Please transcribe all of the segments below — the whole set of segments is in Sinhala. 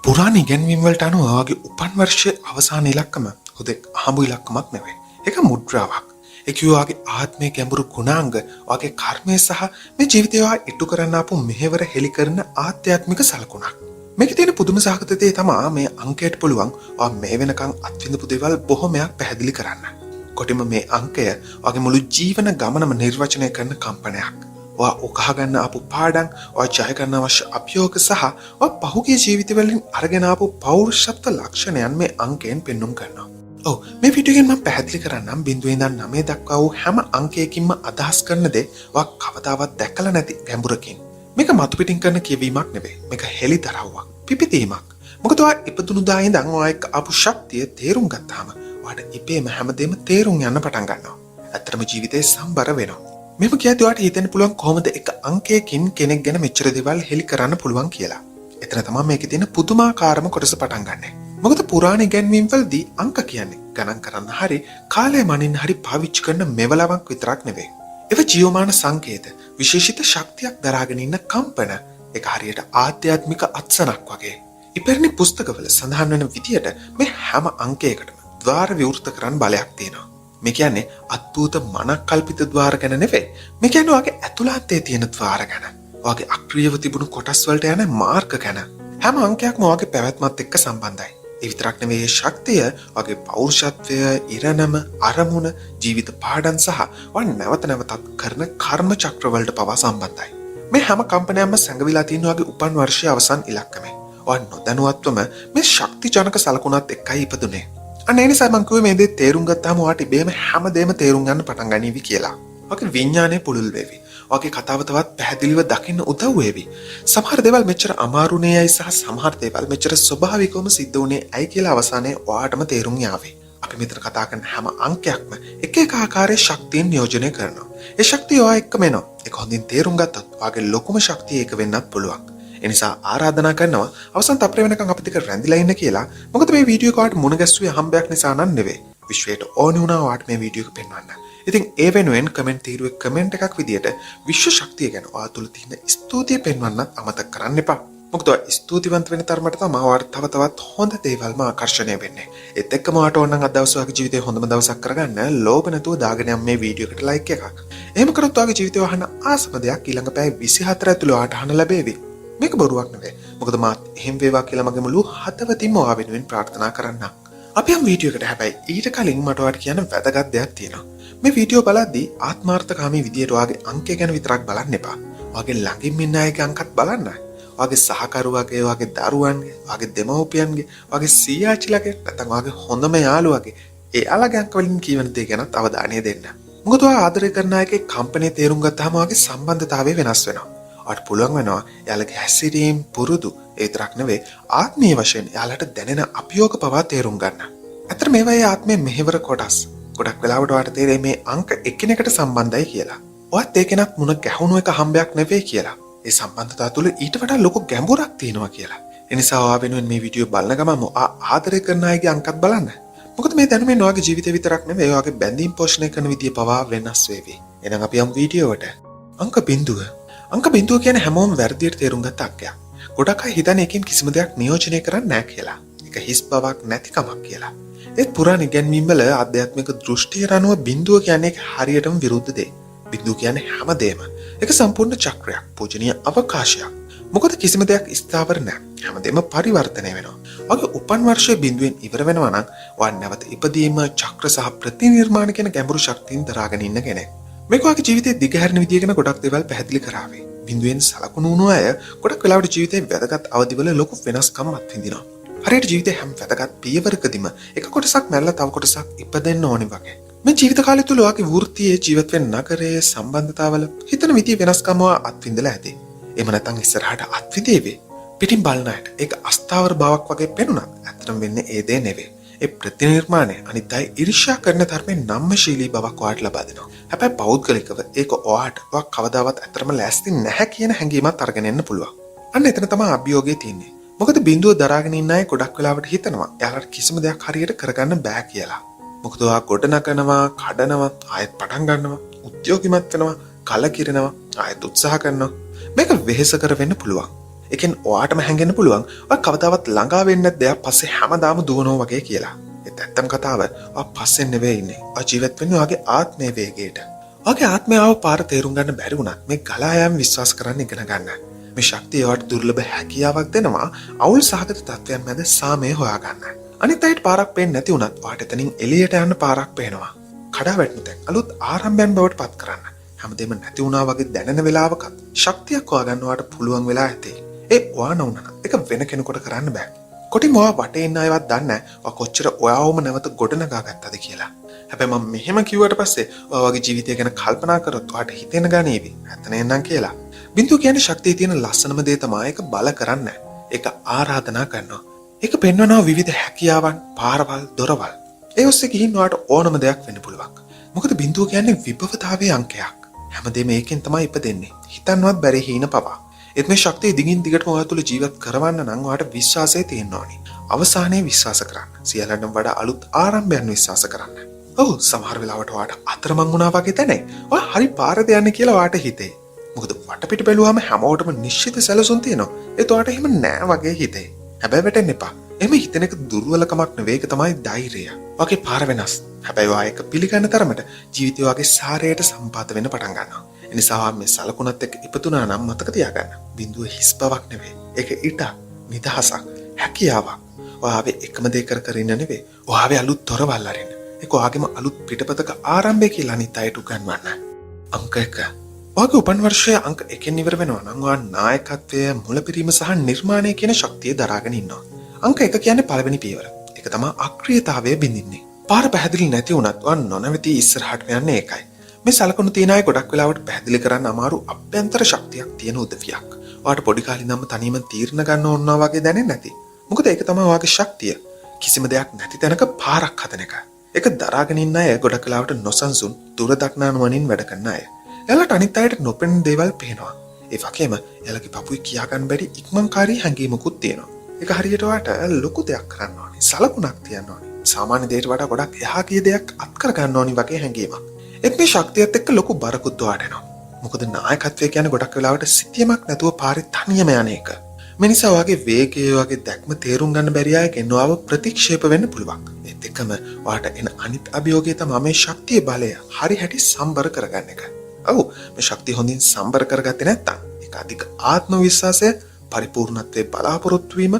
පුරාණ ඉගැන්වීම් වලට අනුව ඔයාගේ උපන් වර්ෂයේ අවසාන ඉලක්කම හුදෙක් අහඹු ඉලක්කමක් නෙවෙයි. ඒක මුද්‍රාවක්. ඒක ඔයාගේ ආත්මයේ ගැඹුරු ගුණාංග, ඔයාගේ කර්මය සහ මේ ජීවිතය ඔයා ඉටු කරන්න ආපු මෙහෙවර හෙලි කරන ආධ්‍යාත්මික සලකුණක්. මේකේ තියෙන පුදුම සහගත දේ තමයි මේ අංකයට පුළුවන් ඔයා මේ වෙනකන් අත්විඳපු දේවල් බොහොමයක් පැහැදිලි කරන්න. කොටිම මේ අංකය ඔයාගේ මුළු ජීවන ගමනම නිර්වචනය කරන කම්පනයක්. ඔයා උකහා ගන්න ආපු පාඩම්, ඔයා ජය ගන්න අවශ්‍ය අභියෝග සහ ඔයා පහුගිය ජීවිතවලින් අරගෙන ආපු පෞරුෂත්ව ලක්ෂණයන් මේ අංකයෙන් පෙන්눔 කරනවා. ඔව්, මේ වීඩියෝ එකෙන් මම පැහැදිලි කරන්නම් 0 ඉඳන් 9 දක්වා වූ හැම අංකයකින්ම අදහස් කරන දේ ඔයා කවදාවත් දැකලා නැති ගැඹුරකින්. මේක මතු පිටින් කරන කියවීමක් නෙවෙයි. මේක හෙලිදරව්වක්, පිපිදීමක්. මොකද ඔයා ඉපදුණු දා ඉඳන් ඔයා එක්ක ආපු ශක්තිය තේරුම් ගත්තාම ඔයාට ඉබේම හැමදේම තේරුම් යන්න පටන් ගන්නවා. ඇත්තටම ජීවිතේ සම්බර වෙනවා. මෙම කියද්දී ඔයාට හිතෙන්න පුළුවන් කොහොමද එක අංකයකින් කෙනෙක් ගැන මෙච්චර දේවල් හෙලි කරන්න පුළුවන් කියලා. එතන තමයි මේකේ තියෙන පුදුමාකාරම කොටස පටන් ගන්නෙ. මොකද පුරාණ ඉගැන්වීම් වලදී අංක කියන්නේ ගණන් කරන්න හරි කාලය මනින්න හරි පාවිච්චි කරන මෙවලවක් විතරක් නෙවෙයි. ඒව ජීවමාන සංකේත, විශේෂිත ශක්තියක් දරාගෙන ඉන්න කම්පන. ඒක හරියට ආධ්‍යාත්මික අත්සනක් වගේ. ඉපැරණි පුස්තකවල සඳහන් වෙන විදියට මේ හැම අංකයකටම ద్వාර විවෘත කරන්න බලයක් තියෙනවා. මේ කියන්නේ අද්භූත මනක්කල්පිත ద్వාර ගැන නෙවෙයි. මේ කියන්නේ ඔයාගේ ඇතුළාන්තයේ තියෙන ద్వාර ගැන. ඔයාගේ අක්‍රියව තිබුණු කොටස් වලට යන මාර්ග ගැන. හැම අංකයක්ම ඔයාගේ පැවැත්මත් එක්ක සම්බන්ධයි. ඒ විතරක් නෙවෙයි, මේ ශක්තිය ඔයාගේ පෞරුෂත්වය, ඉරණම, අරමුණ, ජීවිත පාඩම් සහ ඔයා නැවත නැවතත් කරන කර්ම චක්‍ර වලට පවා සම්බන්ධයි. මේ හැම කම්පනයක්ම සැඟවිලා තියෙන ඔයාගේ උපන් වර්ෂයේ අවසන් ඉලක්කමේ. ඔයා නොදැනුවත්වම මේ ශක්ති ජනක සලකුණත් එක්කයි ඉපදුනේ. අනේ නිසා මං කිව්වේ මේ දේ තේරුම් ගත්තාම ඔයාට ඉබේම හැමදේම තේරුම් ගන්න පටන් ගනීවි කියලා. ඔයාගේ විඥානය පුළුල් වෙවි. ඔයාගේ කතාව තවත් පැහැදිලිව දකින්න උදව් වෙවි. සමහර දේවල් මෙච්චර අමාරු නේයි සහ සමහර දේවල් මෙච්චර ස්වභාවිකවම සිද්ධ වුණේ ඇයි කියලා අවසානයේ ඔයාටම තේරුම් යාවි. අපි මෙතන කතා කරන හැම අංකයක්ම එක එක ආකාරයේ ශක්තියින් නියෝජනය කරනවා. ඒ ශක්තිය ඔයා එක්කම එනවා. ඒක හොඳින් තේරුම් ගත්තොත් ඔයාගේ ලොකුම ශක්තිය ඒක වෙන්නත් පුළුවන්. එනිසා ආරාධනා කරනවා අවසන් තප්පර වෙනකන් අපිට රැඳිලා ඉන්න කියලා. මොකද මේ වීඩියෝ එක ඔයාලට මුණ ගැස්සුවේ හම්බයක් නිසා නන් නෙවෙයි. විශ්වයට ඕනි වුණා ඔයාලට මේ වීඩියෝ එක පෙන්වන්න. ඉතින් ඒ වෙනුවෙන් කමෙන්ට් තීරුවේ කමෙන්ට් එකක් විදියට විශ්ව ශක්තිය ගැන ඔයා තුල තියෙන ස්තුතිය පෙන්වන්නත් අමතක කරන්න එපා. මොකද ඔයා ස්තුතිවන්ත වෙන තරමට තමයි ඔයාලට තවත් හොඳ දේවල්ම ආකර්ෂණය වෙන්නේ. ඒත් එක්කම ඔයාට ඕන නම් අද දවසේ ඔයාගේ ජීවිතේ හොඳම දවසක් කරගන්න ලෝභ නැතුව දාගෙන යන්න මේ වීඩියෝ එකට ලයික් එකක්. එහෙම කරොත් ඔයාගේ ජීවිතේ වහන ආසම දෙයක් ඊළඟ පැය 24 ඇතුළේ ඔයාට අහන්න ලැබෙවි. මේක බොරුවක් නෙවෙයි. මොකද මාත් එහෙම වේවා කියලා මගේ මුළු හදවතින්ම ඔයා වෙනුවෙන් ප්‍රාර්ථනා කරන්නම්. අපි යම් වීඩියෝ එකට හැබැයි ඊට කලින් මට ඔයාලට කියන්න වැදගත් දෙයක් තියෙනවා. මේ වීඩියෝ බලද්දී ආත්මార్థකාමී විදියට ඔයාගේ අංකය ගැන විතරක් බලන්න එපා. ඔයාගේ ළඟින් ඉන්න අයගේ අංකත් බලන්න. ඔයාගේ සහකරුවගේ, ඔයාගේ දරුවන්ගේ, ඔයාගේ දෙමව්පියන්ගේ, ඔයාගේ සීයාචිලගේ, නැත්නම් ඔයාගේ හොඳම යාළුවගේ එයාලගේ අංක වලින් කියවන දේ ගැනත් අවධානය දෙන්න. මොකද ඔයා ආදරය කරන අයගේ කම්පණය තේරුම් ගත්තාම ඔයාගේ සම්බන්ධතාවය වෙනස් වෙනවා. ඔයාට පුළුවන් වෙනවා එයාලගේ හැසිරීම්, පුරුදු ඒ විතරක් නෙවෙයි ආත්මීය වශයෙන් එයාලට දැනෙන අභියෝග පවා තේරුම් ගන්න. අතර මේවා ඒ ආත්මයේ මෙහෙවර කොටස්. ගොඩක් වෙලාවට ඔයාට තේරෙයි මේ අංක එකිනෙකට සම්බන්ධයි කියලා. ඔයත් ඒකෙනත් මුණ ගැහුණු එක හම්බයක් නෙවෙයි කියලා. ඒ සම්බන්ධතාව තුළ ඊට වඩා ලොකු ගැඹුරක් තියෙනවා කියලා. ඒ නිසා ඔයා වෙනුවෙන් මේ වීඩියෝ බලන ගමන් ඔයා ආදරය කරන අයගේ අංකත් බලන්න. මොකද මේ දැනුමෙන් ඔයාගේ ජීවිතේ විතරක් නෙවෙයි ඔයාගේ බැඳීම් පෝෂණය කරන විදිය පවා වෙනස් වෙවි. එහෙනම් අපි යමු වීඩියෝවට. අංක 0. අංක 0 කියන්නේ හැමෝම වැරදියට තේරුම් ගත්ත අංකයක්. ගොඩක් අය හිතන්නේ එකකින් කිසිම දෙයක් නියෝජනය කරන්නේ නැහැ කියලා. ඒක හිස් බවක් නැතිකමක් කියලා. ඒත් පුරාණ ඉගැන්වීම් වල ආධ්‍යාත්මික දෘෂ්ටිය අනුව 0 කියන්නේ හරියටම විරුද්ධ දෙයක්. 0 කියන්නේ හැමදේම. ඒක සම්පූර්ණ චක්‍රයක්, පූජනීය අවකාශයක්. මොකද කිසිම දෙයක් ස්ථාවර නැහැ. හැමදේම පරිවර්තනය වෙනවා. ඔයාගේ උපන් වර්ෂයේ 0ෙන් ඉවර වෙනවා නම් ඔයා නැවත ඉපදීම, චක්‍ර සහ ප්‍රතිනිර්මාණ කියන ගැඹුරු ශක්තියින් දරාගෙන ඉන්න කෙනෙක්. මේක ඔයාගේ ජීවිතේ දිගහැරෙන විදිය ගැන ගොඩක් දේවල් පැහැදිලි කරාවේ. 0ෙන් සලකුණු වුණු අය ගොඩක් වෙලාවට ජීවිතේ වැදගත් අවදිවල ලොකු වෙනස්කම් අත්විඳිනවා. හරියට ජීවිතේ හැම වැදගත් පියවරකදීම එක කොටසක් මැරලා තව කොටසක් ඉපදෙන්න ඕනි වගේ. මේ ජීවිත කාලය තුල ඔයාගේ වෘත්තියේ, ජීවත් වෙන නගරයේ, සම්බන්ධතාවල හිතන විදිය වෙනස්කම් අත්විඳලා ඇති. එහෙම නැත්නම් ඉස්සරහට අත්විඳේවි. පිටින් බලන අයට ඒක අස්ථාවර බවක් වගේ පෙනුණා. ඇත්තටම වෙන්නේ ඒ දේ නෙවෙයි. ඒ ප්‍රතිනිර්මාණය අනිත් අය ඊර්ෂ්‍යා කරන තරමේ නම්මශීලී බවක් ඔයාට ලබා දෙනවා. හැබැයි පෞද්ගලිකව ඒක ඔයාට කවදාවත් ඇත්තටම ලෑස්ති නැහැ කියන හැඟීමක් අරගෙන එන්න පුළුවන්. අන්න එතන තමයි අභියෝගය තියෙන්නේ. මොකද 0 දරාගෙන ඉන්න අය ගොඩක් වෙලාවට හිතනවා එයාලට කිසිම දෙයක් හරියට කරගන්න බෑ කියලා. මොකද ඔයා ගොඩනගනවා, කඩනවා, ආයෙත් පටන් ගන්නවා, උද්‍යෝගිමත් වෙනවා, කලකිරෙනවා, ආයෙත් උත්සාහ කරනවා. මේක වෙහෙස කර වෙන්න පුළුවන්. එකෙන් ඔයාටම හැඟෙන්න පුළුවන් ඔය කවදාවත් ළඟා වෙන්නේ නැත් දෙයක් පස්සේ හැමදාම දුවනවා වගේ කියලා. ඒත් ඇත්තම කතාව ඔය පස්සෙන් නෙවෙයි ඉන්නේ. ඔය ජීවත් වෙන්නේ ඔයාගේ ආත්මයේ වේගයට. ඔයාගේ ආත්මය ආව පාර තේරුම් ගන්න බැරි වුණත් මේ ගලා යාම විශ්වාස කරන්න ඉගෙන ගන්න. මේ ශක්තිය ඔයාට දුර්ලභ හැකියාවක් දෙනවා අවුල් සහගත තත්ත්වයන් මැද සාමය හොයාගන්න. අනිත් අයට පාරක් පේන්නේ නැති වුණත් ඔයාට එතනින් එළියට යන්න පාරක් පේනවා. කඩා වැටෙන තැන් අලුත් ආරම්භයන් බවට පත් කරන්න. හැමදේම නැති වුණා වගේ දැනෙන වෙලාවක ශක්තියක් හොයාගන්න ඔයාට පුළුවන් වෙලා ඇති. ඒ ඔයා නොවුනනම් ඒක වෙන කෙනෙකුට කරන්න බෑ. කොටිම ඔයා වටේ ඉන්න අයවත් දන්නේ නැහැ ඔයා කොච්චර ඔයාවම නැවත ගොඩනගා ගත්තද කියලා. හැබැයි මම මෙහෙම කිව්වට පස්සේ ඔයා වගේ ජීවිතය ගැන කල්පනා කරොත් ඔයාට හිතෙන ගණේවි. ඇත්ත නේනම් කියලා. බින්දුව කියන්නේ ශක්තිය තියෙන ලස්සනම දේ තමයි ඒක බල කරන්නේ. ඒක ආරාධනා කරනවා. ඒක පෙන්වනවා විවිධ හැකියාවන්, පාරවල්, දොරවල්. ඒ ඔස්සේ ගිහින් ඔයාට ඕනම දෙයක් වෙන්න පුළුවන්. මොකද බින්දුව කියන්නේ විභවතාවයේ අංකයක්. හැමදේම ඒකෙන් තමයි ඉපදෙන්නේ. හිතන්නවත් බැරි හීන පවා. ඒත් මේ ශක්තිය දිගින් දිගටම ඔයා තුළ ජීවත් කරවන්න නම් ඔයාට විශ්වාසය තියෙන්න ඕනි. අවසානයේ විශ්වාස කරන්න. සියල්ලටම වඩා අලුත් ආරම්භයන් විශ්වාස කරන්න. ඔව් සමහර වෙලාවට ඔයාට අතරමං වුණා වගේ දැනේ. ඔයා හරි පාරද යන්නේ කියලා ඔයාට හිතේ. මොකද වටපිට බැලුවාම හැමෝටම නිශ්චිත සැලසුම් තියෙනවා. ඒත් ඔයාට එහෙම නෑ වගේ හිතේ. හැබැයි වැටෙන්න එපා. එහෙම හිතන එක දුර්වලකමක් නෙවෙයි, ඒක තමයි ධෛර්යය. ඔයාගේ පාර වෙනස්. හැබැයි ඔයා ඒක පිළිගන්න තරමට ජීවිතය ඔයාගේ සාරයට සම්පාත වෙන්න පටන් ගන්නවා. ඒ නිසා මේ සලකුණත් එක්ක ඉපතුනා නම් මතක තියාගන්න. බිඳුව හිස් බවක් නෙවෙයි. ඒක ඊට නිදහසක්, හැකියාවක්. ඔයාගේ එකම දේ කර ඉන්න නෙවෙයි. ඔයාගේ අලුත් තොරවල් අරින්න. ඒක ඔයාගේම අලුත් පිටපතක ආරම්භය කියලා අනිත් අයට උගන්වන්න. අංක 1. ඔයාගේ උපන් වර්ෂයේ අංක 1 ඉවර වෙනවා නම් ඔයා නායකත්වය, මුලපිරීම සහ නිර්මාණය කියන ශක්තිය දරාගෙන ඉන්නවා. අංක 1 කියන්නේ පළවෙනි පියවර. ඒක තමයි අක්‍රීයතාවය බින්දින්නේ. පාර පැහැදිලි නැති වුණත් ඔයා නොනවති ඉස්සරහට යන්නේ ඒකයි. මේ සලකුණු තියන අය ගොඩක් වෙලාවට පැහැදිලි කරන්න අමාරු අභ්‍යන්තර ශක්තියක් තියෙන උදවියක්. ඔයාට පොඩි කාලේ ඉඳන්ම තනියම තීරණ ගන්න ඕනවා වගේ දැනෙන්නේ නැති. මොකද ඒක තමයි ඔයාගේ ශක්තිය. කිසිම දෙයක් නැති තැනක පාරක් හදන එක. ඒක දරාගෙන ඉන්න අය ගොඩක් වෙලාවට නොසන්සුන්, දුර දක්නා නුවණින් වැඩ කරන අය. එයාලට අනිත් අයට නොපෙනෙන දේවල් පේනවා. ඒ වගේම එයාලගේ පපුවේ කියා ගන්න බැරි ඉක්මන්කාරී හැඟීමකුත් තියෙනවා. ඒක හරියට ඔයාට ලොකු දෙයක් කරන්න ඕනේ. සලකුණක් තියන්න ඕනේ. සාමාන්‍ය දෙයට වඩා ගොඩක් එහා ගිය දෙයක් අත් කර ගන්න ඕනි වගේ හැඟීමක්. ඒත් මේ ශක්තියත් එක්ක ලොකු බරකුත් ඔයාට එනවා. මොකද නායකත්වය කියන්නේ ගොඩක් වෙලාවට සිතියමක් නැතුව පාරේ තනියම යන එක. මේ නිසා ඔයාගේ වේගය, ඔයාගේ දැක්ම තේරුම් ගන්න බැරි අයගෙන් ඔයාව ප්‍රතික්ෂේප වෙන්න පුළුවන්. ඒත් එක්කම ඔයාට එන අනිත් අභියෝගය තමයි මේ ශක්තිය බලය හරි හැටි සම්බර කරගන්න එක. ඔව් මේ ශක්තිය හොඳින් සම්බර කරගත්තේ නැත්නම් ඒක අධික ආත්ම විශ්වාසය, පරිපූර්ණත්වයේ බලාපොරොත්තු වීම,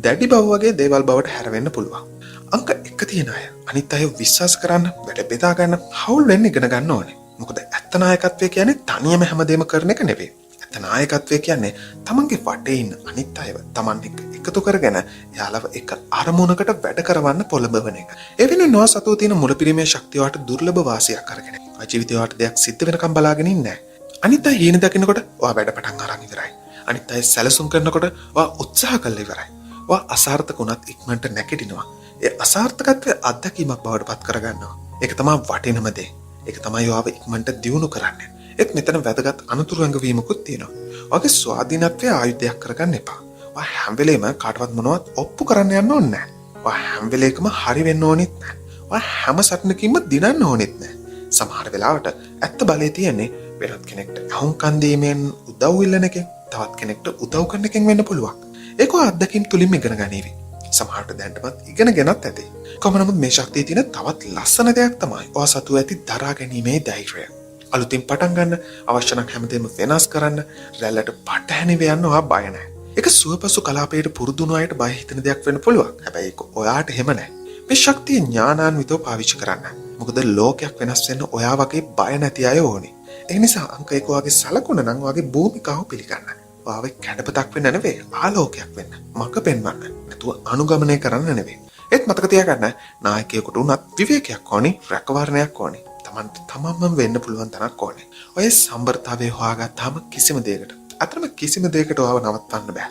දැඩි බව වගේ දේවල් බවට හැරෙන්න පුළුවන්. අංක 1 තියෙන අය අනිත් අය විශ්වාස කරන්න, වැඩ බෙදා ගන්න, හවුල් වෙන්න ඉගෙන ගන්න ඕනේ. මොකද ඇත්ත නායකත්වය කියන්නේ තනියම හැමදේම කරන එක නෙවෙයි. ඇත්ත නායකත්වය කියන්නේ තමන්ගේ වටේ ඉන්න අනිත් අයව තමන් එක්ක එකතු කරගෙන යාලව එක අරමුණකට වැඩ කරවන්න පොළඹවන එක. ඒ වෙනුවෙන් නොවා සතුව තියෙන මුලපිරීමේ ශක්තිය වට දුර්ලභ වාසියක් අරගෙන. ඔය ජීවිතේ වට දෙයක් සිද්ධ වෙනකම් බලාගෙන ඉන්නේ නැහැ. අනිත් අය හීන දකින්නකොට ඔයා වැඩ පටන් අරන් ඉවරයි. අනිත් අය සැලසුම් කරනකොට ඔයා උත්සාහ කළා ඉවරයි. ඔයා අසාර්ථක වුණත් ඉක්මනට නැගිටිනවා. ඒ අසාර්ථකත්වය අත්දැකීමක් බවට පත් කරගන්නවා. ඒක තමයි වටිනම දේ. ඒක තමයි ඔයාව ඉක්මනට දියුණු කරන්නේ. ඒත් මෙතන වැදගත් අනුතුරු ඇඟවීමකුත් තියෙනවා. ඔයාගේ ස්වාධීනත්වය ආයුධයක් කරගන්න එපා. ඔයා හැම වෙලේම කාටවත් මොනවත් ඔප්පු කරන්න යන්න ඕනේ නැහැ. ඔයා හැම වෙලේකම හරි වෙන්න ඕනෙත් නැහැ. ඔයා හැම සටනකින්ම දිනන්න ඕනෙත් නැහැ. සමහර වෙලාවට ඇත්ත බලය තියෙන්නේ වෙනත් කෙනෙක්ට අහුම්කන් දීමෙන්, උදව් ඉල්ලන එකෙන්, තවත් කෙනෙක්ට උදව් කරන එකෙන් වෙන්න පුළුවන්. ඒක ඔය අත්දැකීම් තුලින්ම ඉගෙන ගන්නේවි. සමහරට දැනටමත් ඉගෙනගෙනත් ඇති. කොහොම නමුත් මේ ශක්තිය තියෙන තවත් ලස්සන දෙයක් තමයි ඔයා සතුව ඇති දරා ගැනීමේ ධෛර්යය. අලුතින් පටන් ගන්න, අවශ්‍ය නම් හැමදේම වෙනස් කරන්න, රැල්ලට පටහැනි වෙන්න ඔයා බය නැහැ. ඒක සුවපසු කලාපයට පුරුදුණු අයට බය හිතෙන දෙයක් වෙන්න පුළුවන්. හැබැයි ඒක ඔයාට එහෙම නැහැ. මේ ශක්තිය ඥානාන්විතව පාවිච්චි කරන්න. මොකද ලෝකයක් වෙනස් වෙන්න ඔයා වගේ බය නැති අය ඕනේ. ඒ නිසා අංක 1 වගේ සලකුණ නම් ඔයාගේ භූමිකාව පිළිගන්න. ඔයාගේ කැඩපතක් වෙන්න නෙවෙයි, ආලෝකයක් වෙන්න. මඟ පෙන්වන්න. නැතුව අනුගමනය කරන්න නෙවෙයි. ඒත් මතක තියාගන්න, නායකයෙකුට උනත් විවේකයක් ඕනේ, රැකවරණයක් ඕනේ. තමන්ට තමන්ම වෙන්න පුළුවන් තැනක් ඕනේ. ඔය සම්බරතාවය හොයාගත්තාම කිසිම දෙයකට, අතරම කිසිම දෙයකට ඔයාව නවත්තන්න බෑ.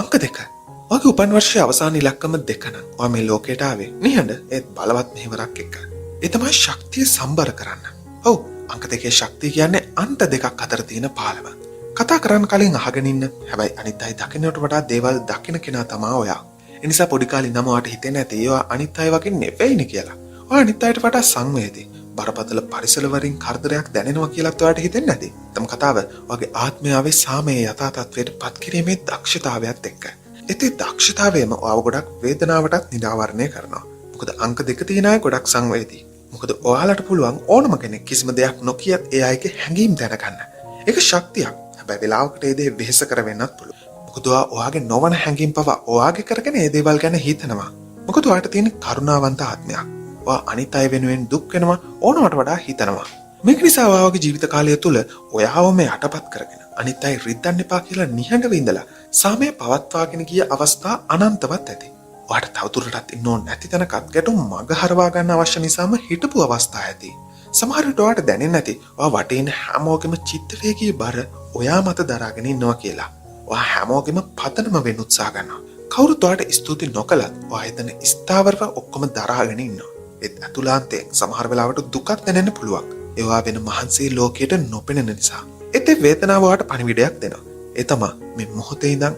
අංක 2. ඔයාගේ උපන් වර්ෂයේ අවසාන ඉලක්කම 2 නම් ඔයා මේ ලෝකයට ආවේ නිහඬ ඒත් බලවත් මෙහෙවරක් එක්ක. ඒ තමයි ශක්තිය සම්බර කරන්න. ඔව් අංක 2 ශක්තිය කියන්නේ අන්ත දෙකක් අතර තියෙන පාලම. කතා කරන්න කලින් අහගෙන ඉන්න. හැබැයි අනිත් අය දකින්නට වඩා දේවල් දකින්න කෙනා තමයි ඔයා. ඒ නිසා පොඩි කාලේ ඉඳන්ම ඔයාට හිතෙන්නේ නැති ඒවා අනිත් අය වගේ නෙවෙයිනේ කියලා. ඔයා අනිත් අයට වඩා සංවේදී, බරපතල පරිසර වලින් කරදරයක් දැනෙනවා කියලාත් ඔයාලට හිතෙන්නේ නැති. තම කතාව ඔයාගේ ආත්මයාවේ සාමයේ යථා තත්වයට පත් කිරීමේ දක්ෂතාවයත් එක්ක. ඒතේ දක්ෂතාවයම ඔයාව ගොඩක් වේදනාවටත් නිරාවරණය කරනවා. මොකද අංක දෙක තියෙන අය ගොඩක් සංවේදී. මොකද ඔයාලට පුළුවන් ඕනම කෙනෙක් කිසිම දෙයක් නොකියත් ඒ අයගේ හැඟීම් දැනගන්න. ඒක ශක්තියක්. හැබැයි වෙලාවකට ඒ දේ වෙහෙස කර වෙන්නත් පුළුවන්. මොකද ඔයාගේ නොවන හැඟීම් පවා ඔයාගේ කරගෙන ඒ දේවල් ගැන හිතනවා. මොකද ඔයාට තියෙන කරුණාවන්ත ආත්මයක්. ඔයා අනිත් අය වෙනුවෙන් දුක් වෙනවා ඕනවට වඩා හිතනවා. මේක නිසා ඔයාගේ ජීවිත කාලය තුල ඔයාවම යටපත් කරගෙන අනිත් අය රිද්දන්න එපා කියලා නිහඬව ඉඳලා සාමය පවත්වාගෙන ගිය අවස්ථා අනන්තවත් ඇති. ඔයාට තවදුරටත් ඉන්න ඕන නැති තැනකත් ගැටුම් මග හරවා ගන්න අවශ්‍ය නිසාම හිටපු අවස්ථා ඇති. සමහර විට ඔයාට දැනෙන්නේ නැති ඔයා වටේ ඉන්න හැමෝගෙම චිත්ත වේගී බර ඔයා මත දරාගෙන ඉන්නවා කියලා. ඔයා හැමෝගෙම පතනම වෙන්න උත්සාහ කරනවා. කවුරුත් ඔයාට ස්තුති නොකලත් ඔයා එතන ස්ථාවරව ඔක්කොම දරාගෙන ඉන්නවා. ඒත් අතුලාන්තයෙන් සමහර වෙලාවට දුකක් දැනෙන්න පුළුවන්. ඒවා වෙන මහන්සි ලෝකයට නොපෙනෙන නිසා. ඒත් ඒ වේදනාව ඔයාට පණිවිඩයක් දෙනවා. ඒ තමයි මේ මොහොතේ ඉඳන්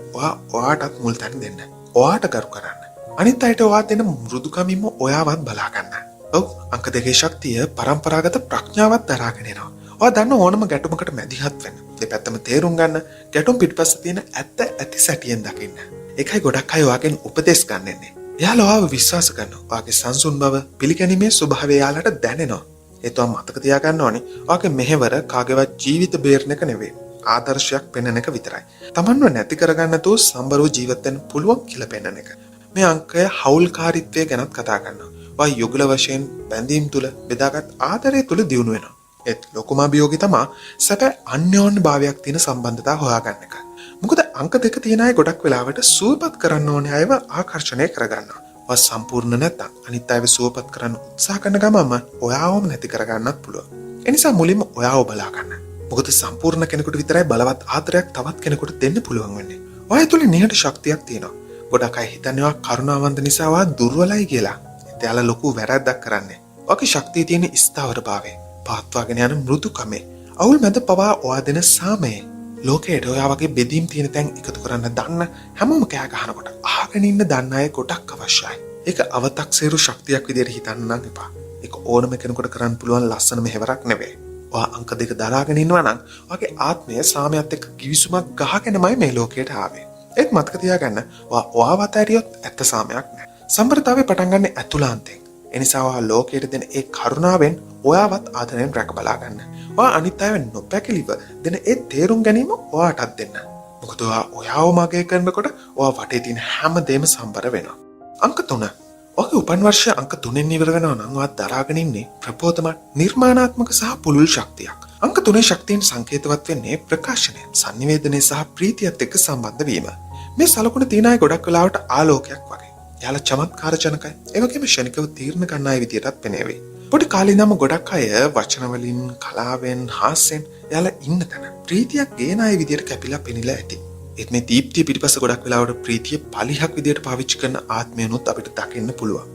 ඔයාටත් මුල් තැන දෙන්න. ඔයාට කරු කරන්න. අනිත් අයට ඔයා දෙන මෘදුකමින්ම ඔයාවත් බලා ගන්න. ඔව් අංක දෙකේ ශක්තිය පරම්පරාගත ප්‍රඥාවත් දරාගෙන එනවා. ඔයා දන්න ඕනම ගැටුමකට මැදිහත් වෙන්න. දෙපැත්තම තේරුම් ගන්න ගැටුම් පිටපස්ස තියෙන ඇත්ත ඇති සැටියෙන් දකින්න. ඒකයි ගොඩක් අය ඔයාගෙන් උපදෙස් ගන්න එන්නේ. එයාලා ඔයාව විශ්වාස කරනවා. ඔයාගේ සංසුන් බව පිළිගැනීමේ ස්වභාවය එයාලට දැනෙනවා. ඒ තුම මතක තියාගන්න ඕනේ. ඔයාගේ මෙහෙවර කාගේවත් ජීවිත බේරණ එක නෙවෙයි. ආදර්ශයක් පෙන්වන එක විතරයි. Tamanව නැති කරගන්න නැතුව සම්බරව ජීවත් වෙන්න පුළුවන් කියලා පෙන්වන එක. මේ අංකය හවුල්කාරීත්වය ගැනත් කතා කරනවා. ඔයා යුගල වශයෙන් බැඳීම් තුල බෙදාගත් ආදරය තුල දියුණු වෙනවා. ඒත් ලොකුම අභියෝගය තමයි සැබෑ අන්‍යෝන්‍ය භාවයක් තියෙන සම්බන්ධතාව හොයාගන්න එක. මොකද අංක දෙක තියෙන අය ගොඩක් වෙලාවට සුවපත් කරන්න ඕනේ අයව ආකර්ෂණය කරගන්නවා. ඔයා සම්පූර්ණ නැත්නම් අනිත් අයව සුවපත් කරන්න උත්සාහ කරන ගමන්ම ඔයාවම නැති කරගන්නත් පුළුවන්. ඒ නිසා මුලින්ම ඔයාව බලා ගන්න. මොකද සම්පූර්ණ කෙනෙකුට විතරයි බලවත් ආදරයක් තවත් කෙනෙකුට දෙන්න පුළුවන් වෙන්නේ. ඔයා තුල නිහඬ ශක්තියක් තියෙනවා. ගොඩක් අය හිතන්නේ ඔයා කරුණාවන්ත නිසා ඔයා දුර්වලයි කියලා. ඒත් එයාලා ලොකු වැරද්දක් කරන්නේ. ඔයාගේ ශක්තිය තියෙන ස්ථාවරභාවය, පවත්වාගෙන යන මෘදුකමේ, අවුල් මැද පවා ඔයා දෙන සාමයේ. ලෝකයට ඔයා වගේ බෙදීම් තියෙන තැන් එකතු කරන්න දන්න හැමෝම කෑ ගහනකොට අහගෙන ඉන්න දන්න අය ගොඩක් අවශ්‍යයි. ඒක අව탁සේරු ශක්තියක් විදිහට හිතන්න නම් එපා. ඒක ඕනම කෙනෙකුට කරන්න පුළුවන් ලස්සන මෙහෙවරක් නෙවෙයි. ඔයා අංක දෙක දරාගෙන ඉන්නවා නම් ඔයාගේ ආත්මය සාමයත් එක්ක කිවිසුමක් ගහගෙනමයි මේ ලෝකයට ආවේ. ඒත් මතක තියාගන්න ඔයාව අතහැරියොත් ඇත්ත සාමයක් නැහැ. සම්ප්‍රදායේ පටන් ගන්න ඇතුළාන්තයෙන්. ඒ නිසා ඔයා ලෝකයට දෙන ඒ කරුණාවෙන් ඔයාවත් ආදරෙන් රැක බලා ගන්න. ඔයා අනිත් අයව නොපැකිලිව දෙන ඒ තේරුම් ගැනීම ඔයාටත් දෙන්න. මොකද ඔයාව මගේ කරනකොට ඔයා වටේ තියෙන හැම දෙයක්ම සම්බර වෙනවා. අංක 3. ඔයාගේ උපන් වර්ෂය අංක 3න් ඉවර වෙනවා නම් ඔයා දරාගෙන ඉන්නේ ප්‍රබෝධමත් නිර්මාණාත්මක සහ පුළුල් ශක්තියක්. අංක 3 ශක්තියෙන් සංකේතවත් වෙන්නේ ප්‍රකාශනය, sannivedanaya සහ ප්‍රීතියත් එක්ක සම්බන්ධ වීම. මේ සලකුණ තියෙන අය ගොඩක් වෙලාවට ආලෝකයක් වගේ. එයාලා චමත්කාර ජනකයි. ඒ වගේම ශනිකව තීරණ ගන්න අය විදියටත් පෙනේවි. පොඩි කාලේ ඉඳන්ම ගොඩක් අය වචන වලින්, කලාවෙන්, හාස්‍යයෙන් එයාලා ඉන්න තැන ප්‍රීතියක් ගේන අය විදියට කැපිලා පෙනිලා ඇති. ඒත් මේ දීප්තිය පිටිපස්ස ගොඩක් වෙලාවට ප්‍රීතිය පලිහක් විදියට පාවිච්චි කරන ආත්මයනොත් අපිට දකින්න පුළුවන්.